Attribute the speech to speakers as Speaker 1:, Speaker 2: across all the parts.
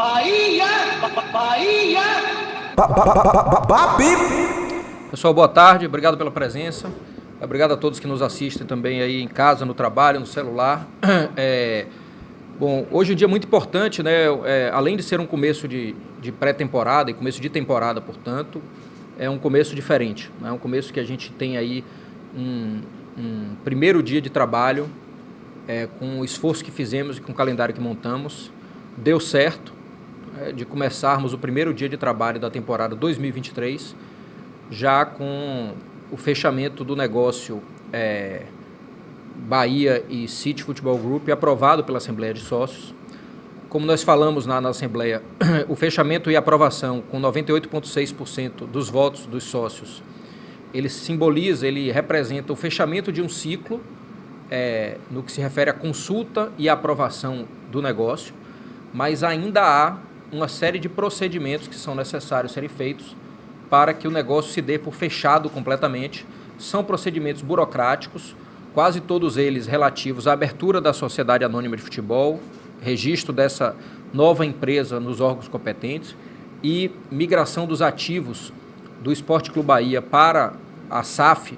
Speaker 1: Bahia! Bahia!
Speaker 2: Pessoal, boa tarde, obrigado pela presença. Obrigado a todos que nos assistem também aí em casa, no trabalho, no celular. Bom, hoje é um dia muito importante, né? Além de ser um começo de pré-temporada e começo de temporada, portanto, é um começo diferente. É um começo que a gente tem aí um primeiro dia de trabalho, com o esforço que fizemos e com o calendário que montamos. Deu certo de começarmos o primeiro dia de trabalho da temporada 2023, já com o fechamento do negócio Bahia e City Futebol Group, aprovado pela Assembleia de Sócios. Como nós falamos na Assembleia, o fechamento e aprovação com 98,6% dos votos dos sócios, ele representa o fechamento de um ciclo no que se refere à consulta e à aprovação do negócio, mas ainda há uma série de procedimentos que são necessários serem feitos para que o negócio se dê por fechado completamente. São procedimentos burocráticos, quase todos eles relativos à abertura da Sociedade Anônima de Futebol, registro dessa nova empresa nos órgãos competentes e migração dos ativos do Esporte Clube Bahia para a SAF,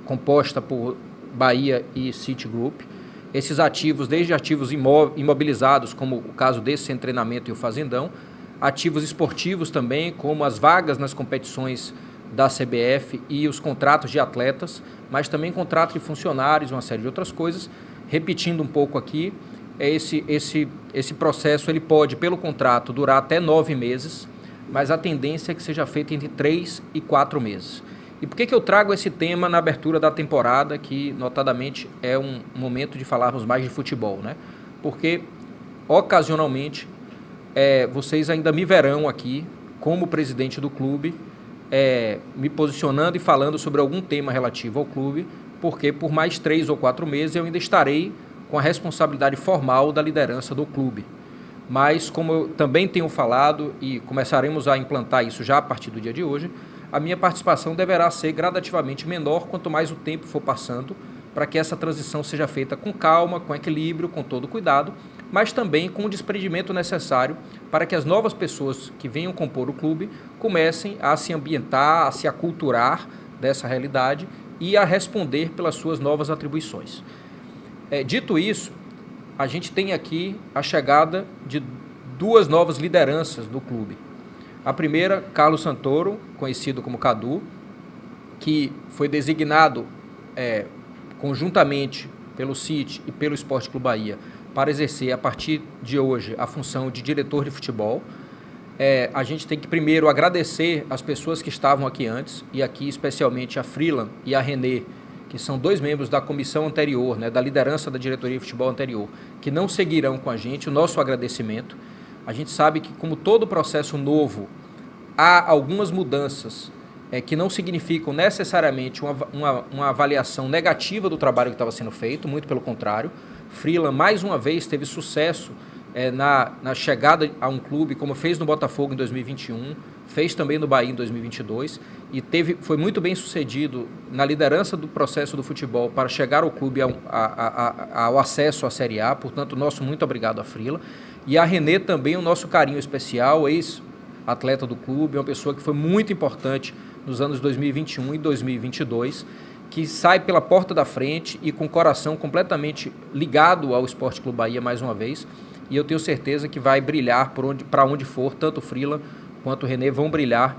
Speaker 2: composta por Bahia e City Group. Esses ativos, desde ativos imobilizados, como o caso desse Centro de Treinamento e o Fazendão, ativos esportivos também, como as vagas nas competições da CBF e os contratos de atletas, mas também contratos de funcionários, uma série de outras coisas. Repetindo um pouco aqui, esse processo ele pode, pelo contrato, durar até 9 meses, mas a tendência é que seja feito entre 3 e 4 meses. E por que eu trago esse tema na abertura da temporada, que notadamente é um momento de falarmos mais de futebol, né? Porque, ocasionalmente, vocês ainda me verão aqui, como presidente do clube, me posicionando e falando sobre algum tema relativo ao clube, porque por mais 3 ou 4 meses eu ainda estarei com a responsabilidade formal da liderança do clube. Mas, como eu também tenho falado, e começaremos a implantar isso já a partir do dia de hoje, a minha participação deverá ser gradativamente menor quanto mais o tempo for passando, para que essa transição seja feita com calma, com equilíbrio, com todo cuidado, mas também com o desprendimento necessário para que as novas pessoas que venham compor o clube comecem a se ambientar, a se aculturar dessa realidade e a responder pelas suas novas atribuições. Dito isso, a gente tem aqui a chegada de 2 novas lideranças do clube. A primeira, Carlos Santoro, conhecido como Cadu, que foi designado conjuntamente pelo City e pelo Esporte Clube Bahia para exercer, a partir de hoje, a função de diretor de futebol. A gente tem que primeiro agradecer as pessoas que estavam aqui antes, e aqui especialmente a Freeland e a Renê, que são 2 membros da comissão anterior, da liderança da diretoria de futebol anterior, que não seguirão com a gente. O nosso agradecimento. A gente sabe que, como todo processo novo, há algumas mudanças que não significam necessariamente uma avaliação negativa do trabalho que estava sendo feito, muito pelo contrário. Freeland, mais uma vez, teve sucesso na chegada a um clube, como fez no Botafogo em 2021, fez também no Bahia em 2022, e foi muito bem sucedido na liderança do processo do futebol para chegar ao clube ao acesso à Série A. Portanto, nosso muito obrigado a Freeland. E a Renê também, o nosso carinho especial, ex-atleta do clube, uma pessoa que foi muito importante nos anos 2021 e 2022, que sai pela porta da frente e com o coração completamente ligado ao Esporte Clube Bahia mais uma vez, e eu tenho certeza que vai brilhar para onde for. Tanto o Freeland quanto o Renê vão brilhar,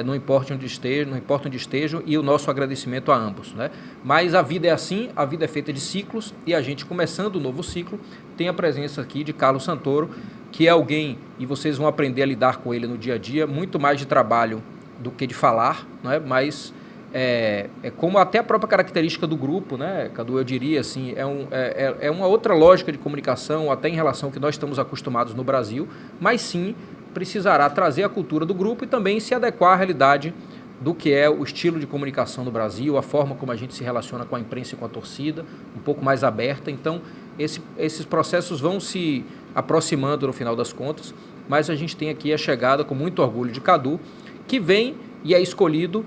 Speaker 2: não importa onde estejam, e o nosso agradecimento a ambos, né? Mas a vida é assim, a vida é feita de ciclos, e a gente, começando o novo ciclo, tem a presença aqui de Carlos Santoro, que é alguém, e vocês vão aprender a lidar com ele no dia a dia, muito mais de trabalho do que de falar, né? Mas como até a própria característica do grupo, né, Cadu, eu diria assim, é uma outra lógica de comunicação, até em relação ao que nós estamos acostumados no Brasil, mas sim precisará trazer a cultura do grupo e também se adequar à realidade do que é o estilo de comunicação no Brasil, a forma como a gente se relaciona com a imprensa e com a torcida, um pouco mais aberta. Então, esses processos vão se aproximando no final das contas, mas a gente tem aqui a chegada, com muito orgulho, de Cadu, que vem e é escolhido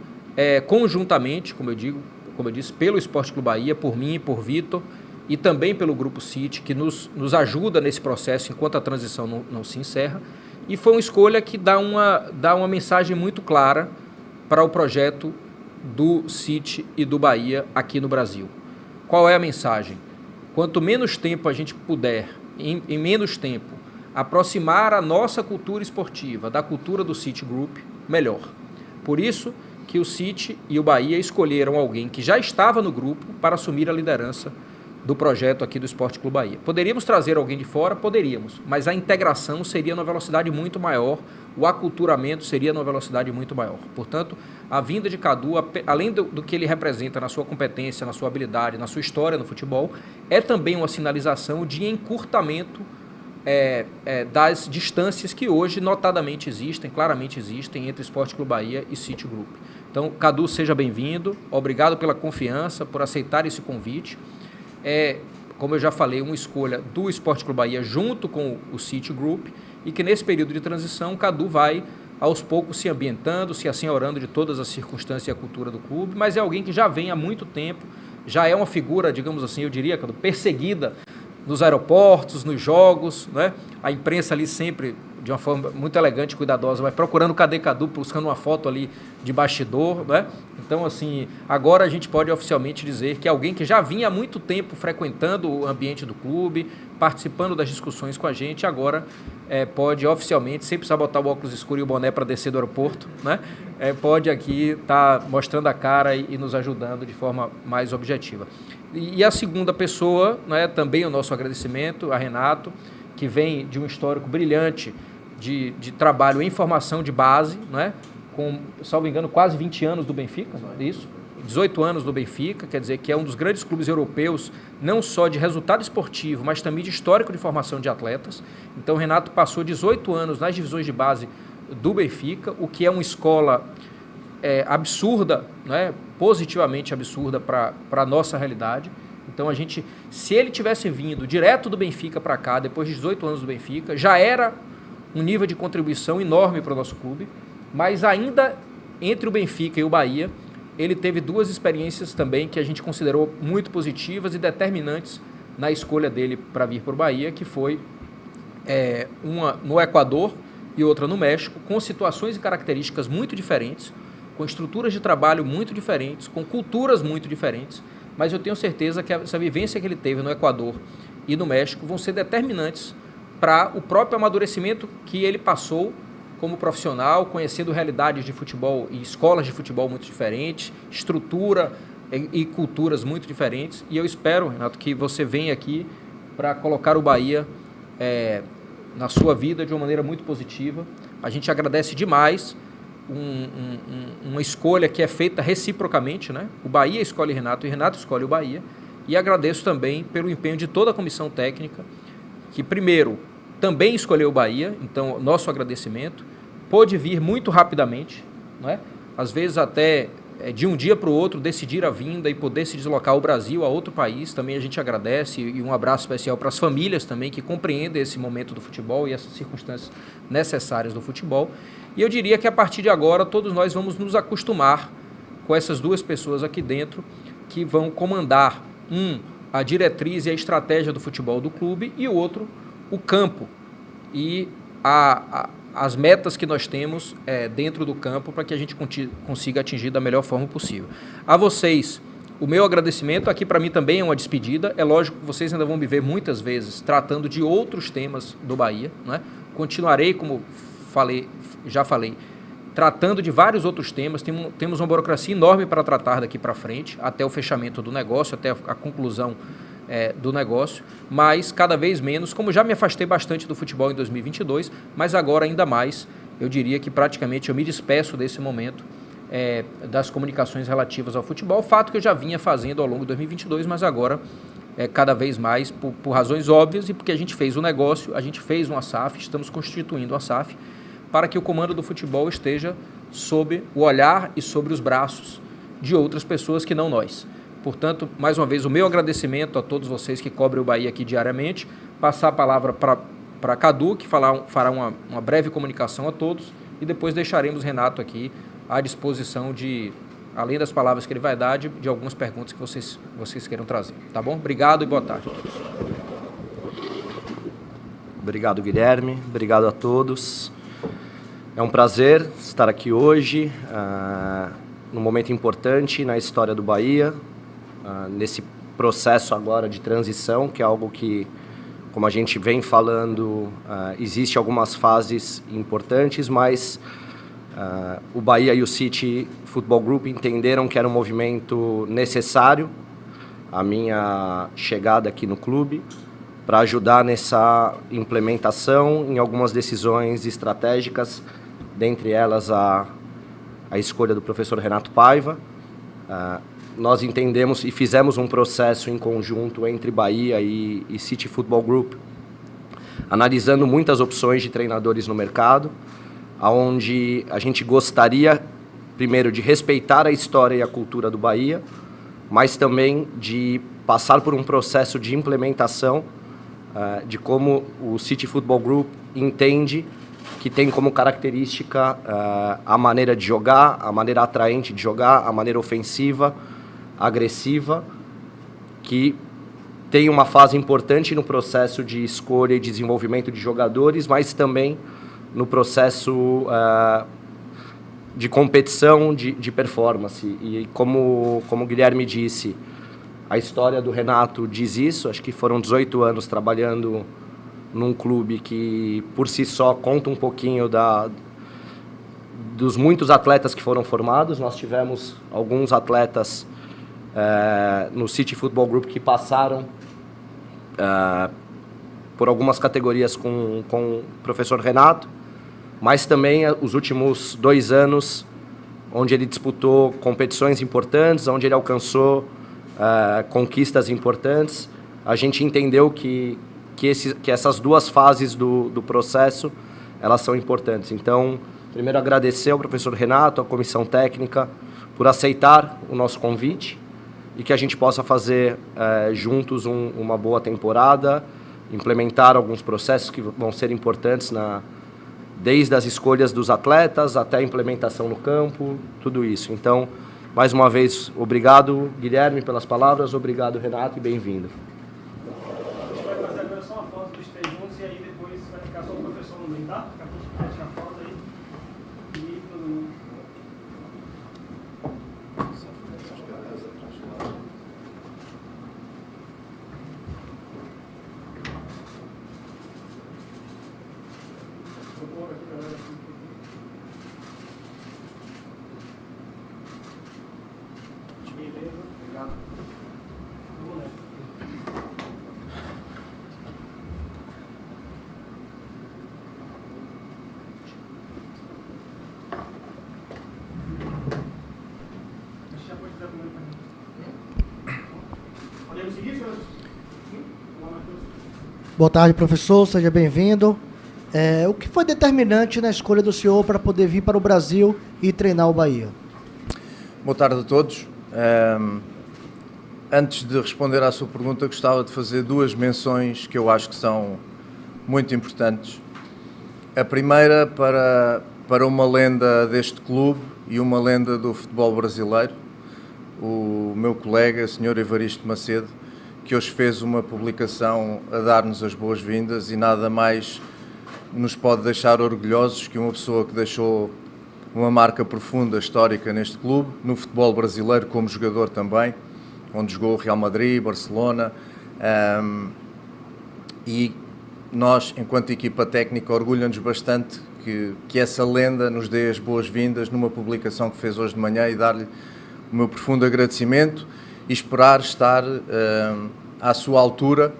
Speaker 2: conjuntamente, como eu disse, pelo Esporte Clube Bahia, por mim e por Vitor, e também pelo Grupo City, que nos ajuda nesse processo enquanto a transição não se encerra. E foi uma escolha que dá uma mensagem muito clara para o projeto do City e do Bahia aqui no Brasil. Qual é a mensagem? Quanto menos tempo a gente puder, em menos tempo, aproximar a nossa cultura esportiva da cultura do City Group, melhor. Por isso que o City e o Bahia escolheram alguém que já estava no grupo para assumir a liderança do projeto aqui do Esporte Clube Bahia. Poderíamos trazer alguém de fora? Poderíamos, mas a integração seria numa velocidade muito maior, o aculturamento seria numa velocidade muito maior. Portanto, a vinda de Cadu, além do que ele representa na sua competência, na sua habilidade, na sua história no futebol, é também uma sinalização de encurtamento das distâncias que hoje notadamente existem, claramente existem, entre Esporte Clube Bahia e City Group. Então, Cadu, seja bem-vindo, obrigado pela confiança, por aceitar esse convite. Como eu já falei, uma escolha do Esporte Clube Bahia junto com o City Group, e que nesse período de transição, Cadu vai aos poucos se ambientando, se assenhorando de todas as circunstâncias e a cultura do clube, mas é alguém que já vem há muito tempo, já é uma figura, digamos assim, eu diria, Cadu, perseguida nos aeroportos, nos jogos, né? A imprensa ali sempre, de uma forma muito elegante e cuidadosa, vai procurando cadê Cadu, buscando uma foto ali de bastidor, né? Então, assim, agora a gente pode oficialmente dizer que alguém que já vinha há muito tempo frequentando o ambiente do clube, participando das discussões com a gente, agora pode oficialmente, sem precisar botar o óculos escuro e o boné para descer do aeroporto, né? Pode aqui estar mostrando a cara e nos ajudando de forma mais objetiva. E a segunda pessoa, né, também o nosso agradecimento a Renato, que vem de um histórico brilhante de trabalho em formação de base, né, com, salvo engano, quase 20 anos do Benfica, isso, 18 anos do Benfica, quer dizer que é um dos grandes clubes europeus, não só de resultado esportivo, mas também de histórico de formação de atletas. Então o Renato passou 18 anos nas divisões de base do Benfica, o que é uma escola absurda, né, positivamente absurda para a nossa realidade. Então se ele tivesse vindo direto do Benfica para cá, depois de 18 anos do Benfica, já era um nível de contribuição enorme para o nosso clube, mas ainda entre o Benfica e o Bahia, ele teve duas experiências também que a gente considerou muito positivas e determinantes na escolha dele para vir para o Bahia, que foi uma no Equador e outra no México, com situações e características muito diferentes, com estruturas de trabalho muito diferentes, com culturas muito diferentes, mas eu tenho certeza que essa vivência que ele teve no Equador e no México vão ser determinantes para o próprio amadurecimento que ele passou como profissional, conhecendo realidades de futebol e escolas de futebol muito diferentes, estrutura e culturas muito diferentes. E eu espero, Renato, que você venha aqui para colocar o Bahia na sua vida de uma maneira muito positiva. A gente agradece demais uma escolha que é feita reciprocamente, né? O Bahia escolhe Renato e Renato escolhe o Bahia. E agradeço também pelo empenho de toda a comissão técnica, que primeiro também escolheu o Bahia, então nosso agradecimento, pôde vir muito rapidamente, né? Às vezes até de um dia para o outro decidir a vinda e poder se deslocar ao Brasil, a outro país, também a gente agradece, e um abraço especial para as famílias também que compreendem esse momento do futebol e essas circunstâncias necessárias do futebol. E eu diria que a partir de agora todos nós vamos nos acostumar com essas duas pessoas aqui dentro que vão comandar a diretriz e a estratégia do futebol do clube e o outro o campo e as metas que nós temos dentro do campo para que a gente consiga atingir da melhor forma possível. A vocês, o meu agradecimento aqui para mim também é uma despedida. É lógico que vocês ainda vão me ver muitas vezes tratando de outros temas do Bahia, né? Continuarei, como já falei, tratando de vários outros temas. Temos uma burocracia enorme para tratar daqui para frente, até o fechamento do negócio, até a conclusão do negócio, mas cada vez menos, como já me afastei bastante do futebol em 2022, mas agora ainda mais, eu diria que praticamente eu me despeço desse momento das comunicações relativas ao futebol, fato que eu já vinha fazendo ao longo de 2022, mas agora cada vez mais por razões óbvias e porque a gente fez o negócio, a gente fez uma SAF, estamos constituindo a SAF para que o comando do futebol esteja sob o olhar e sobre os braços de outras pessoas que não nós. Portanto, mais uma vez, o meu agradecimento a todos vocês que cobrem o Bahia aqui diariamente, passar a palavra para Cadu, que fará uma breve comunicação a todos, e depois deixaremos Renato aqui à disposição de além das palavras que ele vai dar, de algumas perguntas que vocês queiram trazer. Tá bom? Obrigado e boa tarde a todos.
Speaker 3: Obrigado, Guilherme. Obrigado a todos. É um prazer estar aqui hoje, num momento importante na história do Bahia, nesse processo agora de transição, que é algo que, como a gente vem falando, existe algumas fases importantes, mas o Bahia e o City Football Group entenderam que era um movimento necessário, a minha chegada aqui no clube, para ajudar nessa implementação em algumas decisões estratégicas, dentre elas a escolha do professor Renato Paiva. Nós entendemos e fizemos um processo em conjunto entre Bahia e City Football Group, analisando muitas opções de treinadores no mercado, onde a gente gostaria, primeiro, de respeitar a história e a cultura do Bahia, mas também de passar por um processo de implementação de como o City Football Group entende que tem como característica a maneira de jogar, a maneira atraente de jogar, a maneira ofensiva, agressiva, que tem uma fase importante no processo de escolha e desenvolvimento de jogadores, mas também no processo de competição, de performance. E como o Guilherme disse, a história do Renato diz isso. Acho que foram 18 anos trabalhando num clube que, por si só, conta um pouquinho dos muitos atletas que foram formados. Nós tivemos alguns atletas no City Football Group que passaram por algumas categorias com o professor Renato, mas também os últimos 2 anos, onde ele disputou competições importantes, onde ele alcançou conquistas importantes. A gente entendeu que essas 2 fases do processo, elas são importantes. Então, primeiro agradecer ao professor Renato, à comissão técnica, por aceitar o nosso convite e que a gente possa fazer juntos uma boa temporada, implementar alguns processos que vão ser importantes desde as escolhas dos atletas até a implementação no campo, tudo isso. Então, mais uma vez, obrigado, Guilherme, pelas palavras, obrigado, Renato, e bem-vindo.
Speaker 4: A gente vai fazer agora só uma foto dos 3 juntos e aí depois vai ficar só o professor no meio, tá? Fica a foto aí. E todo mundo. Beleza, obrigado. Vamos nessa. Já pode dar primeiro para mim. Podemos seguir, senhores? Sim? Vamos lá, Matheus.
Speaker 5: Boa tarde, professor, seja bem-vindo. O que foi determinante na escolha do senhor para poder vir para o Brasil e treinar o Bahia?
Speaker 6: Boa tarde a todos. Antes de responder à sua pergunta, gostava de fazer 2 menções que eu acho que são muito importantes. A primeira para uma lenda deste clube e uma lenda do futebol brasileiro, o meu colega, o Sr. Evaristo Macedo, que hoje fez uma publicação a dar-nos as boas-vindas, e nada mais nos pode deixar orgulhosos que uma pessoa que deixou uma marca profunda, histórica neste clube, no futebol brasileiro como jogador também, onde jogou Real Madrid, Barcelona, e nós, enquanto equipa técnica, orgulhamos bastante que essa lenda nos dê as boas-vindas numa publicação que fez hoje de manhã, e dar-lhe o meu profundo agradecimento e esperar estar à sua altura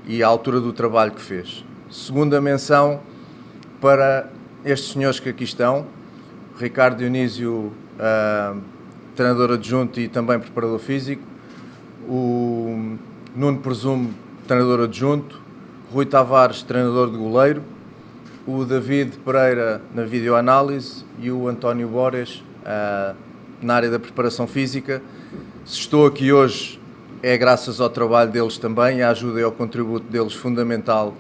Speaker 6: e à altura do trabalho que fez. Segunda menção para estes senhores que aqui estão: Ricardo Dionísio, treinador adjunto e também preparador físico, o Nuno Presumo, treinador adjunto, Rui Tavares, treinador de goleiro, o David Pereira na videoanálise e o António Bores na área da preparação física. Se estou aqui hoje é graças ao trabalho deles também, à ajuda e ao contributo deles fundamental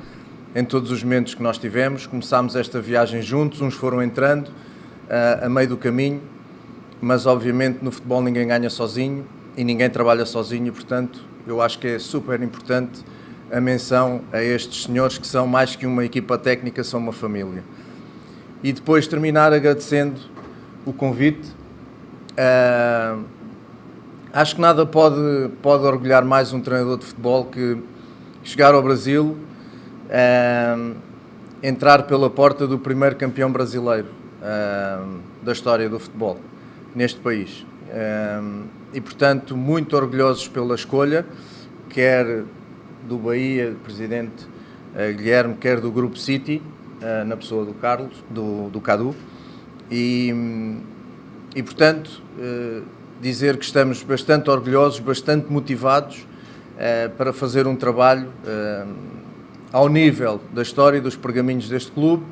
Speaker 6: em todos os momentos que nós tivemos. Começámos esta viagem juntos, uns foram entrando a meio do caminho, mas obviamente no futebol ninguém ganha sozinho e ninguém trabalha sozinho, e, portanto, eu acho que é super importante a menção a estes senhores que são mais que uma equipa técnica, são uma família. E depois terminar agradecendo o convite. Acho que nada pode orgulhar mais um treinador de futebol que chegar ao Brasil, entrar pela porta do primeiro campeão brasileiro da história do futebol neste país. E, portanto, muito orgulhosos pela escolha, quer do Bahia, presidente Guilherme, quer do Grupo City, na pessoa do Carlos, do Cadu. E portanto, dizer que estamos bastante orgulhosos, bastante motivados para fazer um trabalho ao nível da história e dos pergaminhos deste clube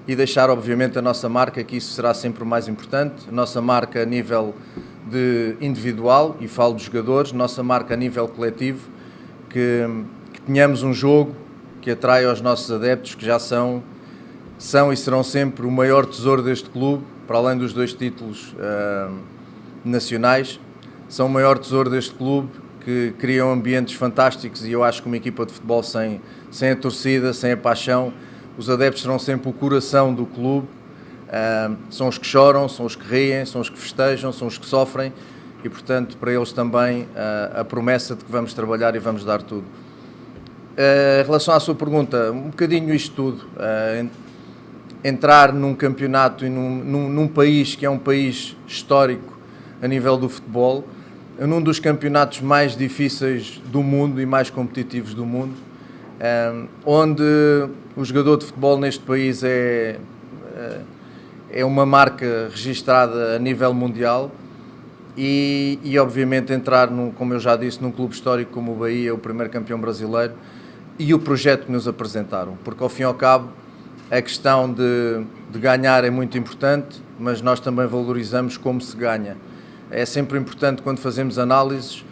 Speaker 6: e deixar, obviamente, a nossa marca, que isso será sempre o mais importante, a nossa marca a nível de individual, e falo dos jogadores, nossa marca a nível coletivo, que tenhamos um jogo que atrai aos nossos adeptos, que já são e serão sempre o maior tesouro deste clube, para além dos 2 títulos nacionais, são o maior tesouro deste clube, que criam ambientes fantásticos, e eu acho que uma equipa de futebol sem a torcida, sem a paixão, os adeptos serão sempre o coração do clube, são os que choram, são os que riem, são os que festejam, são os que sofrem, e portanto para eles também a promessa de que vamos trabalhar e vamos dar tudo. Em relação à sua pergunta, um bocadinho isto tudo, entrar num campeonato e num país que é um país histórico a nível do futebol, num dos campeonatos mais difíceis do mundo e mais competitivos do mundo, onde o jogador de futebol neste país é uma marca registada a nível mundial e obviamente entrar, como eu já disse, num clube histórico como o Bahia, o primeiro campeão brasileiro, e o projeto que nos apresentaram, porque ao fim e ao cabo a questão de ganhar é muito importante, mas nós também valorizamos como se ganha. É sempre importante, quando fazemos análises,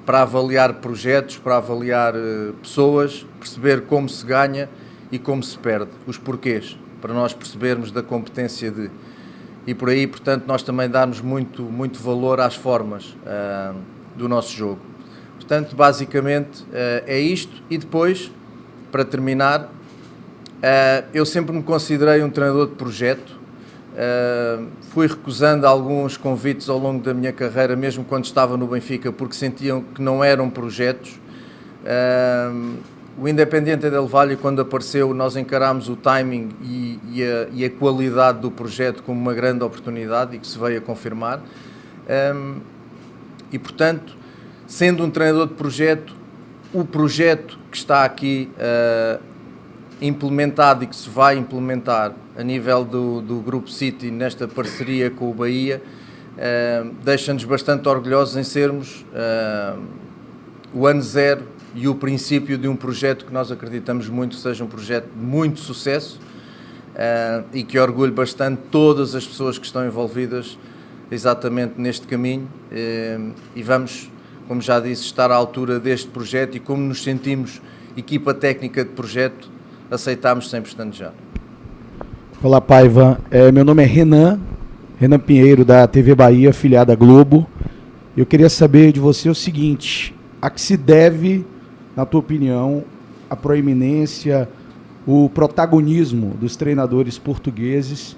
Speaker 6: para avaliar projetos, para avaliar pessoas, perceber como se ganha e como se perde, os porquês, para nós percebermos da competência de... E por aí, portanto, nós também damos muito valor às formas do nosso jogo. Portanto, basicamente é isto. E depois, para terminar, eu sempre me considerei um treinador de projeto. Fui recusando alguns convites ao longo da minha carreira, mesmo quando estava no Benfica, porque sentiam que não eram projetos. O Independiente del Valle, quando apareceu, nós encarámos o timing e a qualidade do projeto como uma grande oportunidade, e que se veio a confirmar. E, portanto, sendo um treinador de projeto, o projeto que está aqui implementado e que se vai implementar a nível do Grupo City, nesta parceria com o Bahia, deixa-nos bastante orgulhosos em sermos o ano zero e o princípio de um projeto que nós acreditamos muito seja um projeto de muito sucesso, e que orgulhe bastante todas as pessoas que estão envolvidas exatamente neste caminho, e vamos, como já disse, estar à altura deste projeto, e como nos sentimos equipa técnica de projeto, aceitámos sempre estanejar.
Speaker 7: Olá, Paiva. Meu nome é Renan Pinheiro, da TV Bahia, afiliada à Globo. Eu queria saber de você o seguinte: a que se deve, na tua opinião, a proeminência, o protagonismo dos treinadores portugueses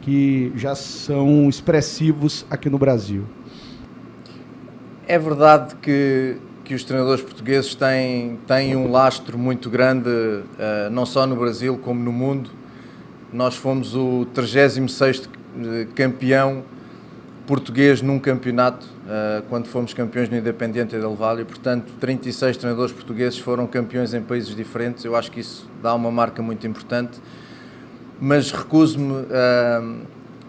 Speaker 7: que já são expressivos aqui no Brasil?
Speaker 6: É verdade que os treinadores portugueses têm um lastro muito grande, não só no Brasil como no mundo. Nós fomos o 36º campeão português num campeonato, quando fomos campeões no Independiente del Valle, e, portanto, 36 treinadores portugueses foram campeões em países diferentes. Eu acho que isso dá uma marca muito importante, mas recuso-me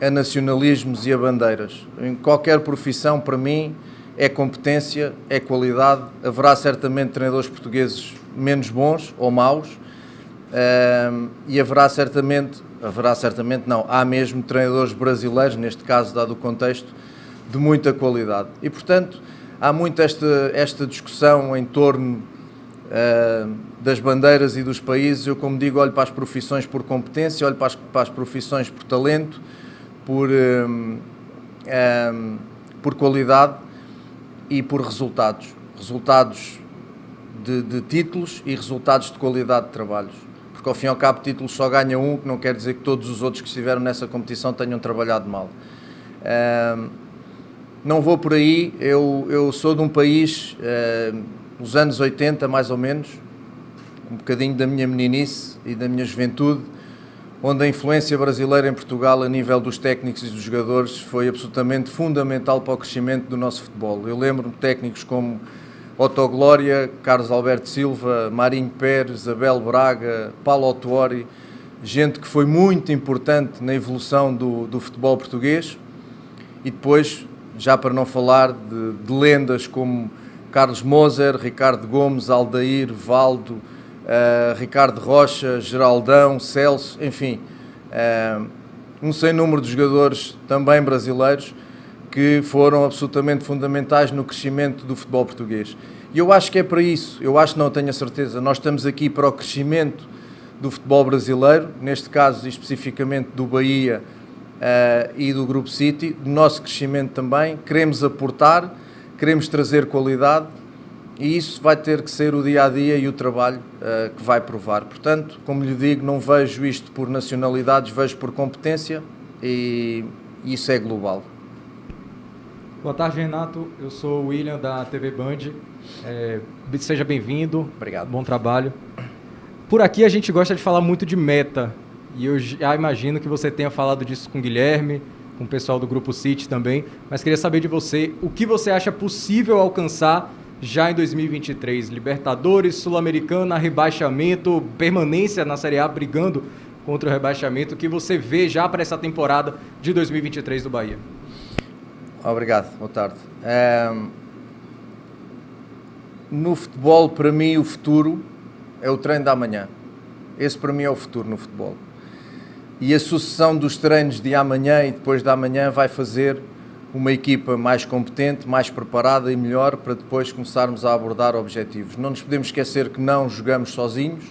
Speaker 6: a nacionalismos e a bandeiras. Em qualquer profissão, para mim, é competência, é qualidade. Haverá certamente treinadores portugueses menos bons ou maus, e há mesmo treinadores brasileiros, neste caso, dado o contexto, de muita qualidade. E, portanto, há muito esta discussão em torno das bandeiras e dos países. Eu, como digo, olho para as profissões por competência, olho para as profissões por talento, por qualidade e por resultados. Resultados de títulos e resultados de qualidade de trabalhos. Porque ao fim e ao cabo títulos só ganha um, que não quer dizer que todos os outros que estiveram nessa competição tenham trabalhado mal. Não vou por aí, eu sou de um país, nos anos 80 mais ou menos, um bocadinho da minha meninice e da minha juventude, onde a influência brasileira em Portugal a nível dos técnicos e dos jogadores foi absolutamente fundamental para o crescimento do nosso futebol. Eu lembro-me de técnicos como Otto Glória, Carlos Alberto Silva, Marinho Pérez, Abel Braga, Paulo Autuori, gente que foi muito importante na evolução do futebol português. E depois, já para não falar de lendas como Carlos Moser, Ricardo Gomes, Aldair, Valdo, Ricardo Rocha, Geraldão, Celso, enfim, um sem número de jogadores também brasileiros que foram absolutamente fundamentais no crescimento do futebol português. E eu acho que é para isso, eu acho, não tenho a certeza, nós estamos aqui para o crescimento do futebol brasileiro, neste caso especificamente do Bahia e do Grupo City, do nosso crescimento também. Queremos aportar, queremos trazer qualidade e isso vai ter que ser o dia-a-dia e o trabalho que vai provar. Portanto, como lhe digo, não vejo isto por nacionalidades, vejo por competência e isso é global.
Speaker 8: Boa tarde, Renato. Eu sou o William, da TV Band. Seja bem-vindo.
Speaker 6: Obrigado.
Speaker 8: Bom trabalho. Por aqui a gente gosta de falar muito de meta. E eu já imagino que você tenha falado disso com o Guilherme, com o pessoal do Grupo City também. Mas queria saber de você, o que você acha possível alcançar já em 2023? Libertadores, Sul-Americana, rebaixamento, permanência na Série A, brigando contra o rebaixamento. O que você vê já para essa temporada de 2023 do Bahia?
Speaker 6: Obrigado, boa tarde. No futebol, para mim, o futuro é o treino da amanhã. Esse, para mim, é o futuro no futebol. E a sucessão dos treinos de amanhã e depois da amanhã vai fazer uma equipa mais competente, mais preparada e melhor para depois começarmos a abordar objetivos. Não nos podemos esquecer que não jogamos sozinhos,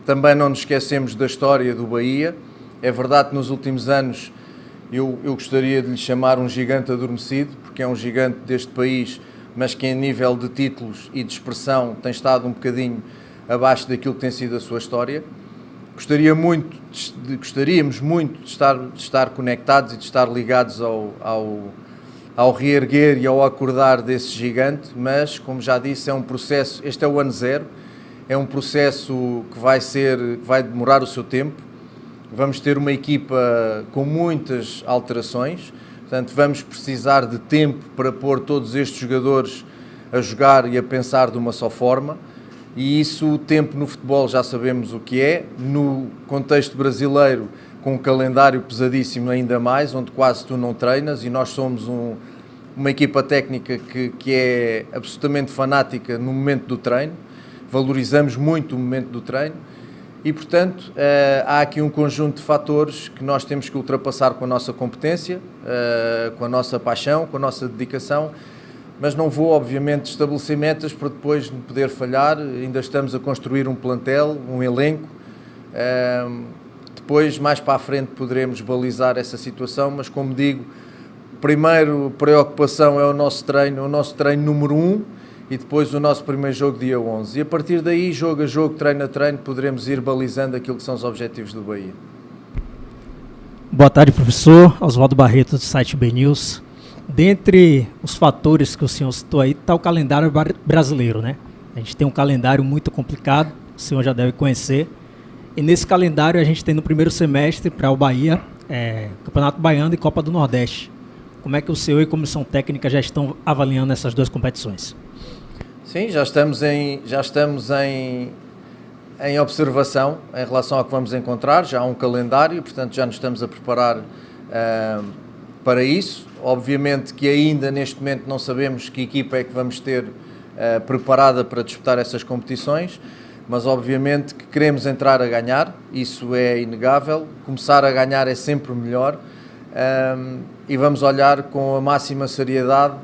Speaker 6: também não nos esquecemos da história do Bahia. É verdade que nos últimos anos eu gostaria de lhe chamar um gigante adormecido, porque é um gigante deste país, mas que em nível de títulos e de expressão tem estado um bocadinho abaixo daquilo que tem sido a sua história. Gostaríamos muito de estar conectados e de estar ligados ao reerguer e ao acordar desse gigante, mas, como já disse, é um processo, este é o ano zero, é um processo que vai demorar o seu tempo. Vamos ter uma equipa com muitas alterações, portanto vamos precisar de tempo para pôr todos estes jogadores a jogar e a pensar de uma só forma. E isso, o tempo no futebol já sabemos o que é, no contexto brasileiro, com um calendário pesadíssimo ainda mais, onde quase tu não treinas, e nós somos uma equipa técnica que é absolutamente fanática no momento do treino, valorizamos muito o momento do treino, e portanto há aqui um conjunto de fatores que nós temos que ultrapassar com a nossa competência, com a nossa paixão, com a nossa dedicação, mas não vou, obviamente, estabelecer metas para depois não poder falhar. Ainda estamos a construir um plantel, um elenco. Depois, mais para a frente, poderemos balizar essa situação, mas como digo, primeiro preocupação é o nosso treino número 1 e depois o nosso primeiro jogo dia 11. E a partir daí, jogo a jogo, treino a treino, poderemos ir balizando aquilo que são os objetivos do Bahia.
Speaker 9: Boa tarde, professor. Oswaldo Barreto, do site BNews. Dentre os fatores que o senhor citou aí, está o calendário brasileiro, né? A gente tem um calendário muito complicado, o senhor já deve conhecer. E nesse calendário a gente tem no primeiro semestre para o Bahia, Campeonato Baiano e Copa do Nordeste. Como é que o senhor e a comissão técnica já estão avaliando essas duas competições?
Speaker 6: Sim, já estamos em observação em relação ao que vamos encontrar. Já há um calendário, portanto já nos estamos a preparar para isso. Obviamente que ainda neste momento não sabemos que equipa é que vamos ter preparada para disputar essas competições, mas obviamente que queremos entrar a ganhar, isso é inegável. Começar a ganhar é sempre melhor e vamos olhar com a máxima seriedade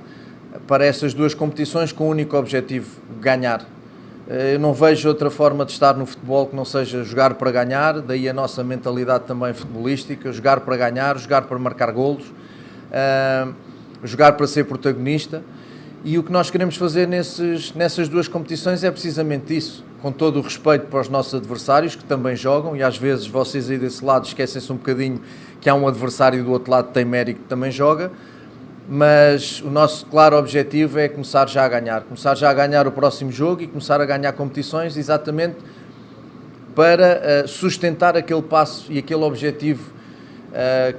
Speaker 6: para essas duas competições com o único objetivo, ganhar. Eu não vejo outra forma de estar no futebol que não seja jogar para ganhar, daí a nossa mentalidade também futebolística, jogar para ganhar, jogar para marcar golos. jogar para ser protagonista. E o que nós queremos fazer nessas duas competições é precisamente isso, com todo o respeito para os nossos adversários, que também jogam, e às vezes vocês aí desse lado esquecem-se um bocadinho que há um adversário do outro lado que tem mérito que também joga, mas o nosso claro objetivo é começar já a ganhar o próximo jogo e começar a ganhar competições, exatamente para sustentar aquele passo e aquele objetivo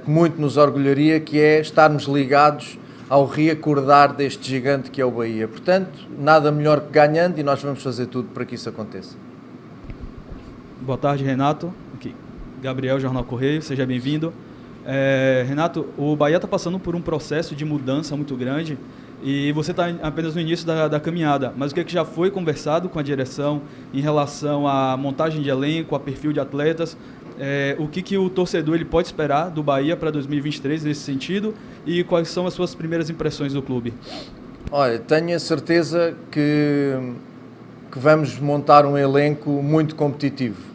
Speaker 6: que muito nos orgulharia, que é estarmos ligados ao reacordar deste gigante que é o Bahia. Portanto, nada melhor que ganhando, e nós vamos fazer tudo para que isso aconteça.
Speaker 10: Boa tarde, Renato. Aqui, Gabriel, Jornal Correio, seja bem-vindo. Renato, o Bahia está passando por um processo de mudança muito grande e você está apenas no início da caminhada, mas o que já foi conversado com a direção em relação à montagem de elenco, a perfil de atletas? O que o torcedor ele pode esperar do Bahia para 2023 nesse sentido, e quais são as suas primeiras impressões do clube?
Speaker 6: Olha, tenho a certeza que vamos montar um elenco muito competitivo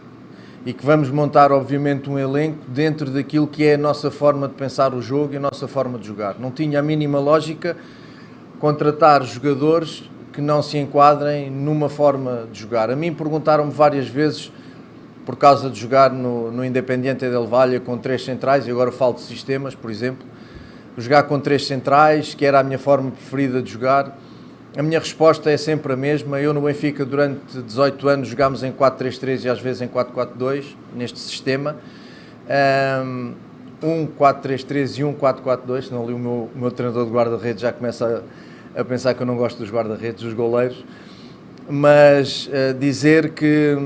Speaker 6: e que vamos montar, obviamente, um elenco dentro daquilo que é a nossa forma de pensar o jogo e a nossa forma de jogar. Não tinha a mínima lógica contratar jogadores que não se enquadrem numa forma de jogar. A mim perguntaram-me várias vezes, por causa de jogar no Independiente del Valle com 3 centrais, e agora falo de sistemas, por exemplo, jogar com 3 centrais, que era a minha forma preferida de jogar. A minha resposta é sempre a mesma. Eu no Benfica durante 18 anos jogámos em 4-3-3 e às vezes em 4-4-2, neste sistema. 4-3-3 e 4-4-2, senão ali o meu treinador de guarda-redes já começa a pensar que eu não gosto dos guarda-redes, dos goleiros. Mas dizer que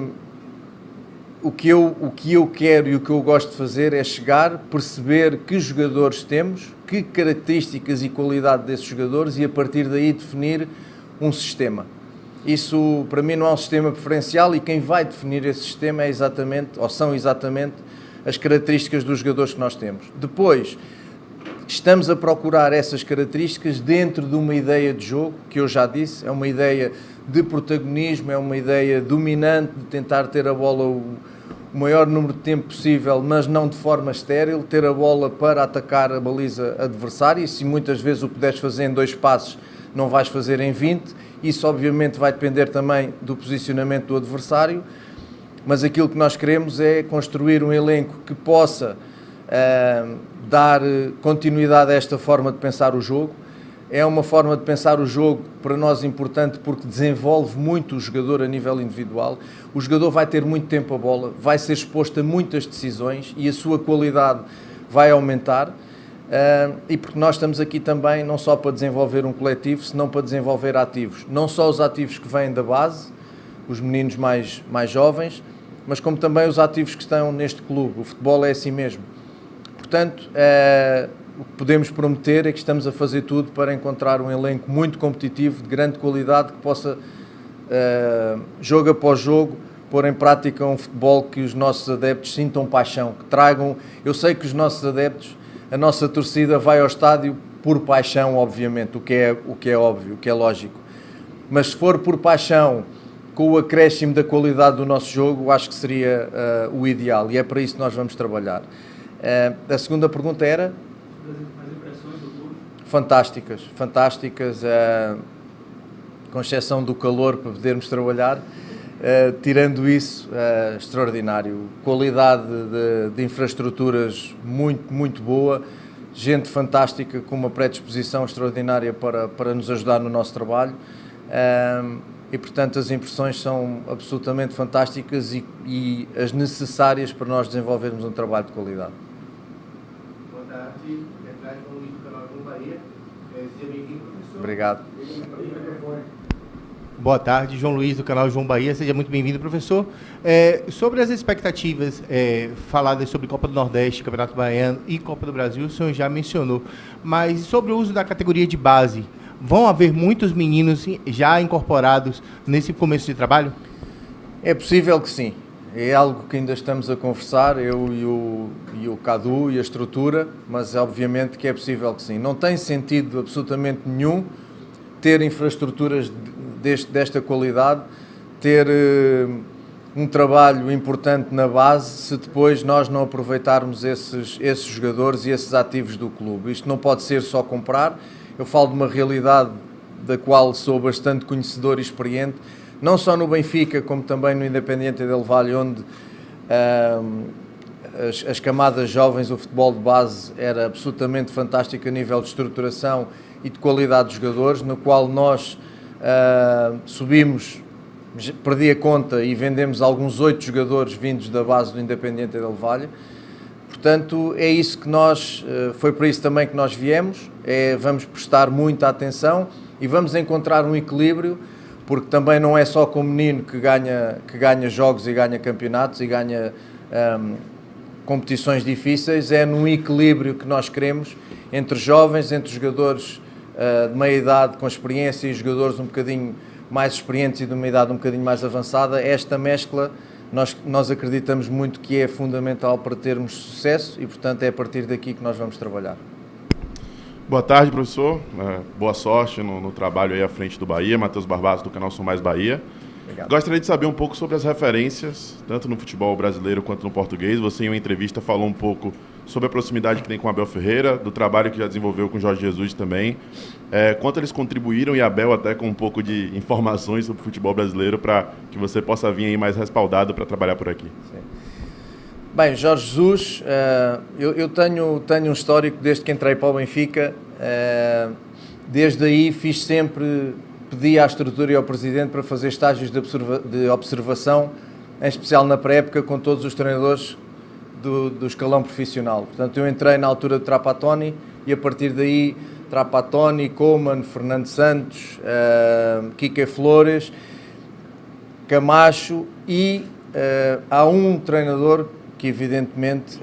Speaker 6: o que eu quero e o que eu gosto de fazer é chegar, perceber que jogadores temos, que características e qualidade desses jogadores, e a partir daí definir um sistema. Isso para mim não é um sistema preferencial, e quem vai definir esse sistema é exatamente, ou são exatamente, as características dos jogadores que nós temos. Depois, estamos a procurar essas características dentro de uma ideia de jogo, que eu já disse, é uma ideia de protagonismo, é uma ideia dominante, de tentar ter a bola o maior número de tempo possível, mas não de forma estéril, ter a bola para atacar a baliza adversária, e se muitas vezes o puderes fazer em 2 passos, não vais fazer em 20, isso obviamente vai depender também do posicionamento do adversário, mas aquilo que nós queremos é construir um elenco que possa dar continuidade a esta forma de pensar o jogo. É uma forma de pensar o jogo para nós importante, porque desenvolve muito o jogador a nível individual. O jogador vai ter muito tempo a bola, vai ser exposto a muitas decisões e a sua qualidade vai aumentar. E porque nós estamos aqui também não só para desenvolver um coletivo, senão para desenvolver ativos. Não só os ativos que vêm da base, os meninos mais jovens, mas como também os ativos que estão neste clube. O futebol é assim mesmo. Portanto, o que podemos prometer é que estamos a fazer tudo para encontrar um elenco muito competitivo, de grande qualidade, que possa, jogo após jogo, pôr em prática um futebol que os nossos adeptos sintam paixão, que tragam... Eu sei que os nossos adeptos, a nossa torcida vai ao estádio por paixão, obviamente, o que é óbvio, o que é lógico. Mas se for por paixão, com o acréscimo da qualidade do nosso jogo, acho que seria o ideal, e é para isso que nós vamos trabalhar. A segunda pergunta era?
Speaker 10: As impressões do clube?
Speaker 6: Fantásticas, com exceção do calor para podermos trabalhar, tirando isso, extraordinário. Qualidade de infraestruturas muito boa, gente fantástica com uma predisposição extraordinária para nos ajudar no nosso trabalho, e portanto as impressões são absolutamente fantásticas e as necessárias para nós desenvolvermos um trabalho de qualidade.
Speaker 11: Boa tarde, João Luís do canal João Bahia. Seja bem-vindo, professor.
Speaker 6: Obrigado.
Speaker 11: Boa tarde, João Luís do canal João Bahia. Seja muito bem-vindo, professor. Sobre as expectativas faladas sobre Copa do Nordeste, Campeonato Baiano e Copa do Brasil, o senhor já mencionou. Mas sobre o uso da categoria de base, vão haver muitos meninos já incorporados nesse começo de trabalho?
Speaker 6: É possível que sim. É algo que ainda estamos a conversar, eu e o Cadu e a estrutura, mas obviamente que é possível que sim. Não tem sentido absolutamente nenhum ter infraestruturas desta qualidade, ter um trabalho importante na base se depois nós não aproveitarmos esses jogadores e esses ativos do clube. Isto não pode ser só comprar. Eu falo de uma realidade da qual sou bastante conhecedor e experiente, não só no Benfica, como também no Independiente del Valle, onde as camadas jovens, o futebol de base era absolutamente fantástico a nível de estruturação e de qualidade de jogadores, no qual nós subimos, perdi a conta e vendemos alguns 8 jogadores vindos da base do Independiente del Valle. Portanto, é isso que nós, foi para isso também que nós viemos, vamos prestar muita atenção e vamos encontrar um equilíbrio, porque também não é só com o menino que ganha jogos e ganha campeonatos e ganha competições difíceis, é num equilíbrio que nós queremos entre jovens, entre jogadores de meia idade com experiência e jogadores um bocadinho mais experientes e de uma idade um bocadinho mais avançada. Esta mescla nós acreditamos muito que é fundamental para termos sucesso e, portanto, é a partir daqui que nós vamos trabalhar.
Speaker 12: Boa tarde, professor. Boa sorte no trabalho aí à frente do Bahia. Matheus Barbato, do canal Sou Mais Bahia. Obrigado. Gostaria de saber um pouco sobre as referências, tanto no futebol brasileiro quanto no português. Você, em uma entrevista, falou um pouco sobre a proximidade que tem com Abel Ferreira, do trabalho que já desenvolveu com Jorge Jesus também. Quanto eles contribuíram, e Abel até com um pouco de informações sobre o futebol brasileiro, para que você possa vir aí mais respaldado para trabalhar por aqui. Sim.
Speaker 6: Bem, Jorge Jesus, eu tenho um histórico desde que entrei para o Benfica. Desde aí pedi à estrutura e ao Presidente para fazer estágios de observação, em especial na pré-época, com todos os treinadores do escalão profissional. Portanto, eu entrei na altura de Trapattoni e a partir daí Trapattoni, Koeman, Fernando Santos, Quique Flores, Camacho e há um treinador que evidentemente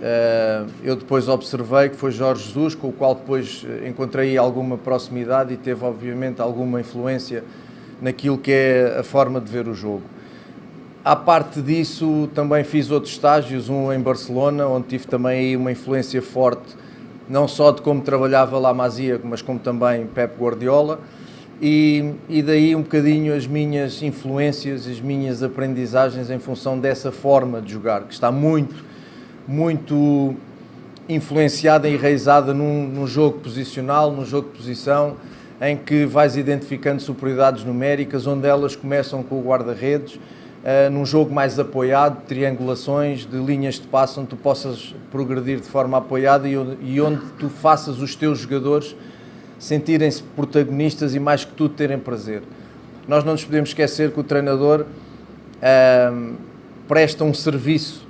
Speaker 6: eu depois observei, que foi Jorge Jesus, com o qual depois encontrei alguma proximidade e teve obviamente alguma influência naquilo que é a forma de ver o jogo. À parte disso, também fiz outros estágios, um em Barcelona, onde tive também aí uma influência forte, não só de como trabalhava La Masia, mas como também Pep Guardiola, e daí um bocadinho as minhas influências, as minhas aprendizagens em função dessa forma de jogar, que está muito influenciada e enraizada num jogo posicional, num jogo de posição, em que vais identificando superioridades numéricas, onde elas começam com o guarda-redes, num jogo mais apoiado, de triangulações, de linhas de passe, onde tu possas progredir de forma apoiada e onde tu faças os teus jogadores sentirem-se protagonistas e, mais que tudo, terem prazer. Nós não nos podemos esquecer que o treinador presta um serviço,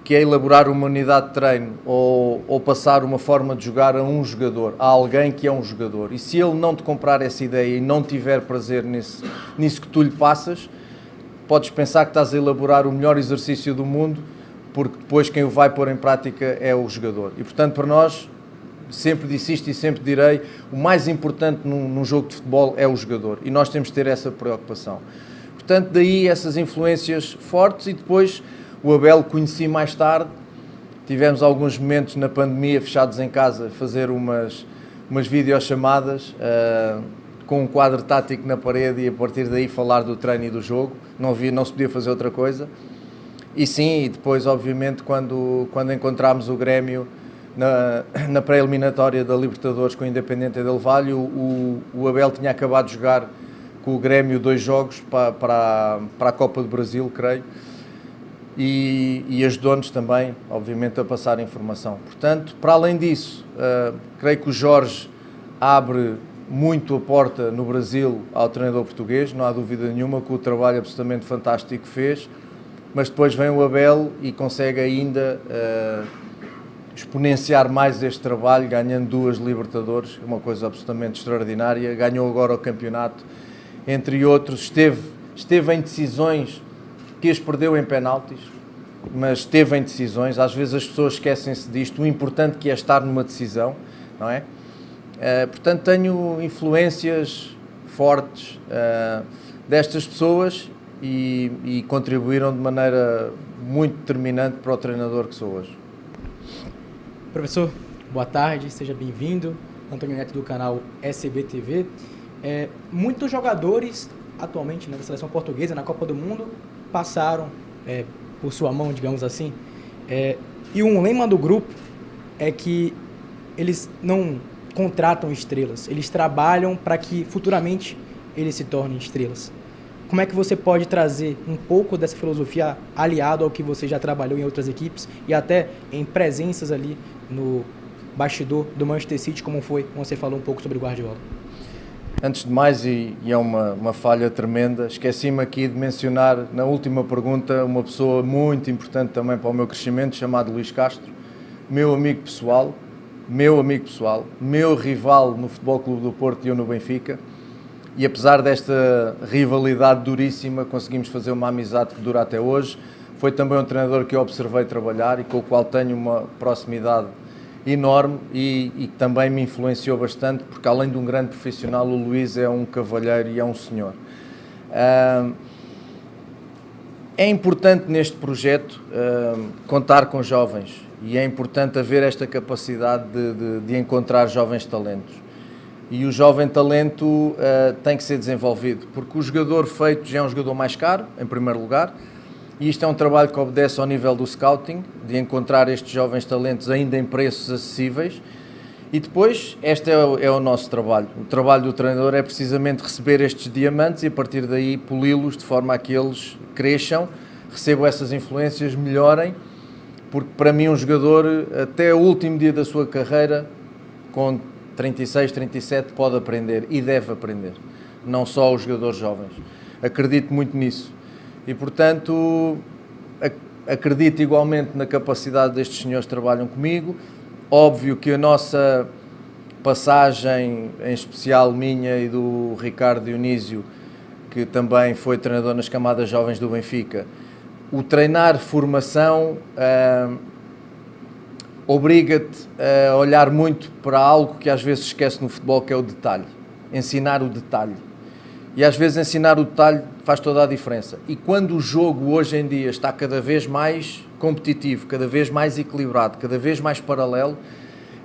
Speaker 6: que é elaborar uma unidade de treino ou passar uma forma de jogar a um jogador, a alguém que é um jogador. E se ele não te comprar essa ideia e não tiver prazer nisso que tu lhe passas, podes pensar que estás a elaborar o melhor exercício do mundo, porque depois quem o vai pôr em prática é o jogador. E, portanto, para nós, sempre disse isto e sempre direi, o mais importante num jogo de futebol é o jogador. E nós temos de ter essa preocupação. Portanto, daí essas influências fortes. E depois o Abel conheci mais tarde. Tivemos alguns momentos na pandemia, fechados em casa, fazer umas videochamadas com um quadro tático na parede e a partir daí falar do treino e do jogo. Não se podia fazer outra coisa. E sim, e depois, obviamente, quando encontramos o Grêmio na pré-eliminatória da Libertadores com o Independiente del Valle, o Abel tinha acabado de jogar com o Grêmio 2 jogos para a Copa do Brasil, creio, e ajudou-nos também, obviamente, a passar a informação. Portanto, para além disso, creio que o Jorge abre muito a porta no Brasil ao treinador português, não há dúvida nenhuma, com o trabalho absolutamente fantástico que fez, mas depois vem o Abel e consegue ainda exponenciar mais este trabalho, ganhando 2 Libertadores, uma coisa absolutamente extraordinária. Ganhou agora o campeonato, entre outros. Esteve em decisões que as perdeu em penaltis, mas esteve em decisões. Às vezes as pessoas esquecem-se disto, o importante que é estar numa decisão, não é? Portanto, tenho influências fortes destas pessoas e contribuíram de maneira muito determinante para o treinador que sou hoje.
Speaker 13: Professor, boa tarde, seja bem-vindo. Antônio Neto, do canal SBTV. Muitos jogadores atualmente, né, da seleção portuguesa na Copa do Mundo passaram por sua mão, digamos assim. E um lema do grupo é que eles não contratam estrelas, eles trabalham para que futuramente eles se tornem estrelas. Como é que você pode trazer um pouco dessa filosofia aliado ao que você já trabalhou em outras equipes e até em presenças ali no bastidor do Manchester City, como foi quando você falou um pouco sobre o Guardiola?
Speaker 6: Antes de mais, e é uma falha tremenda, esqueci-me aqui de mencionar na última pergunta uma pessoa muito importante também para o meu crescimento, chamado Luís Castro, meu amigo pessoal, meu rival no Futebol Clube do Porto e eu no Benfica, e apesar desta rivalidade duríssima, conseguimos fazer uma amizade que dura até hoje. Foi também um treinador que eu observei trabalhar e com o qual tenho uma proximidade enorme e que também me influenciou bastante, porque além de um grande profissional, o Luís é um cavalheiro e é um senhor. É importante neste projeto contar com jovens e é importante haver esta capacidade de encontrar jovens talentos. E o jovem talento tem que ser desenvolvido, porque o jogador feito já é um jogador mais caro, em primeiro lugar, e isto é um trabalho que obedece ao nível do scouting, de encontrar estes jovens talentos ainda em preços acessíveis. E depois, este é o nosso trabalho. O trabalho do treinador é precisamente receber estes diamantes e a partir daí poli-los de forma a que eles cresçam, recebam essas influências, melhorem, porque para mim um jogador, até o último dia da sua carreira, com 36, 37, pode aprender e deve aprender, não só os jogadores jovens. Acredito muito nisso. E, portanto, acredito igualmente na capacidade destes senhores que trabalham comigo. Óbvio que a nossa passagem, em especial minha e do Ricardo Dionísio, que também foi treinador nas camadas jovens do Benfica, o treinar formação obriga-te a olhar muito para algo que às vezes se esquece no futebol, que é o detalhe. Ensinar o detalhe. E às vezes ensinar o detalhe faz toda a diferença. E quando o jogo hoje em dia está cada vez mais competitivo, cada vez mais equilibrado, cada vez mais paralelo,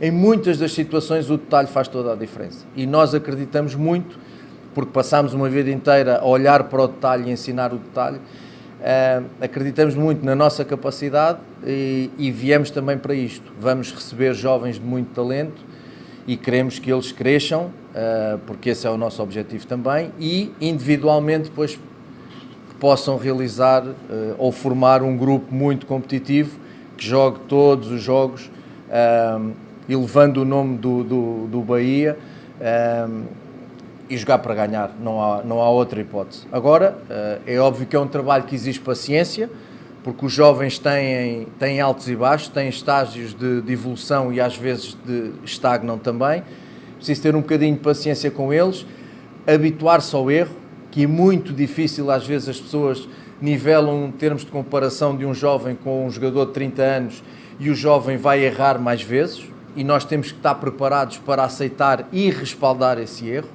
Speaker 6: em muitas das situações o detalhe faz toda a diferença. E nós acreditamos muito, porque passámos uma vida inteira a olhar para o detalhe e ensinar o detalhe, acreditamos muito na nossa capacidade e viemos também para isto. Vamos receber jovens de muito talento e queremos que eles cresçam, porque esse é o nosso objetivo também, e individualmente depois que possam realizar ou formar um grupo muito competitivo, que jogue todos os jogos, elevando o nome do Bahia, e jogar para ganhar, não há outra hipótese. Agora, é óbvio que é um trabalho que exige paciência, porque os jovens têm altos e baixos, têm estágios de evolução e às vezes estagnam também. Preciso ter um bocadinho de paciência com eles, habituar-se ao erro, que é muito difícil, às vezes as pessoas nivelam em termos de comparação de um jovem com um jogador de 30 anos e o jovem vai errar mais vezes e nós temos que estar preparados para aceitar e respaldar esse erro.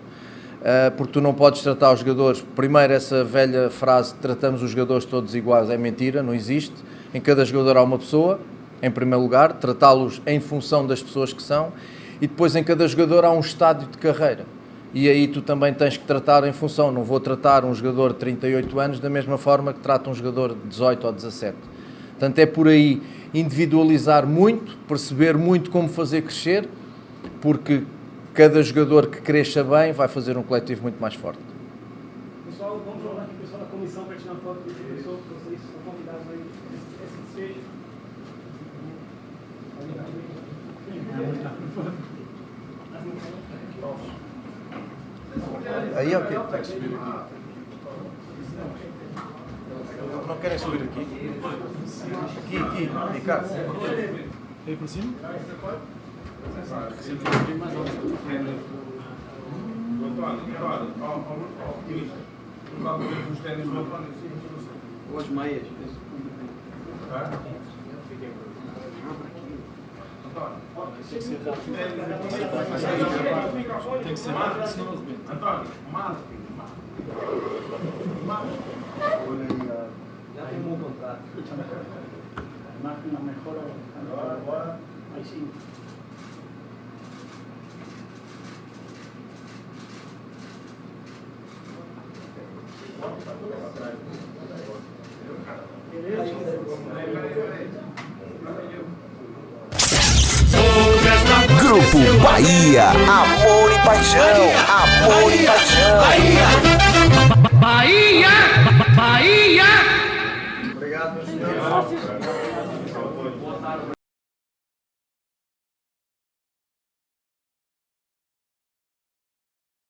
Speaker 6: Porque tu não podes tratar os jogadores, primeiro essa velha frase, tratamos os jogadores todos iguais, é mentira, não existe. Em cada jogador há uma pessoa, em primeiro lugar, tratá-los em função das pessoas que são, e depois em cada jogador há um estádio de carreira. E aí tu também tens que tratar em função, não vou tratar um jogador de 38 anos da mesma forma que trata um jogador de 18 ou 17. Portanto, é por aí individualizar muito, perceber muito como fazer crescer, porque cada jogador que cresça bem vai fazer um coletivo muito mais forte.
Speaker 4: Pessoal, vamos jogar aqui o pessoal da comissão para tirar foto do professor, vocês são convidados aí. Esse desfecho.
Speaker 6: Aí é o quê? Tem que subir aqui. Não querem subir aqui? Aqui, Ricardo.
Speaker 10: Aí por cima?
Speaker 1: Ou as meias.
Speaker 10: Tem que ser rápido, senão não rebenta.
Speaker 1: António, mal. Já tem um bom contrato. A máquina melhora agora. Aí sim.
Speaker 4: Beleza?
Speaker 14: Grupo Bahia, amor e paixão, amor e paixão.
Speaker 15: Bahia, Bahia.